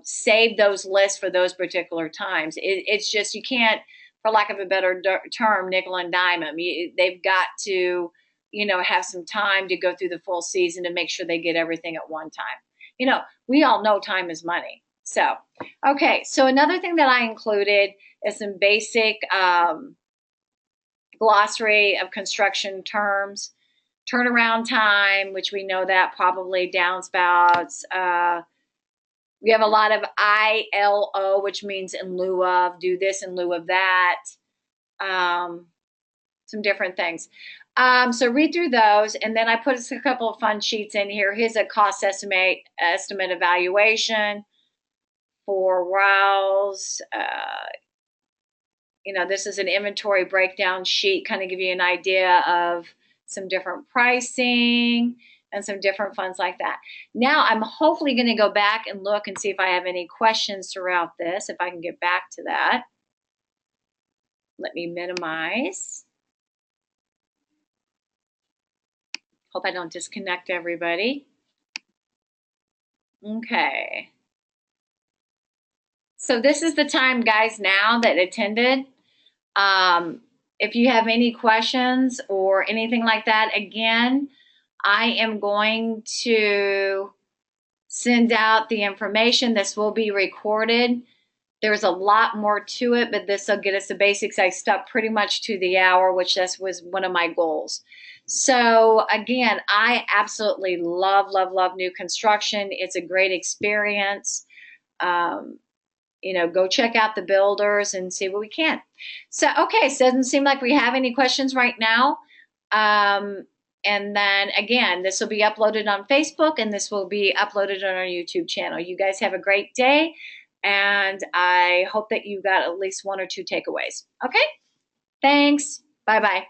save those lists for those particular times. It's just, you can't, for lack of a better term, nickel and dime them. They've got to, have some time to go through the full season to make sure they get everything at one time. We all know time is money. So, okay. So another thing that I included is some basic glossary of construction terms. Turnaround time, which we know that probably downspouts. We have a lot of ILO, which means in lieu of, do this in lieu of that. Some different things. So read through those, and then I put a couple of fun sheets in here. Here's a cost estimate evaluation for Rouse. This is an inventory breakdown sheet, kind of give you an idea of some different pricing and some different funds like that. Now I'm hopefully going to go back and look and see if I have any questions throughout this, if I can get back to that. Let me minimize. Hope I don't disconnect everybody. Okay. So this is the time, guys, now that attended. If you have any questions or anything like that, again, I am going to send out the information. This will be recorded. There's a lot more to it, but this will get us the basics. I stuck pretty much to the hour, which this was one of my goals. So again, I absolutely love, love, love new construction. It's a great experience. Go check out the builders and see what we can. So, okay, so it doesn't seem like we have any questions right now. And then again, this will be uploaded on Facebook and this will be uploaded on our YouTube channel. You guys have a great day, and I hope that you got at least 1 or 2 takeaways. Okay, thanks. Bye-bye.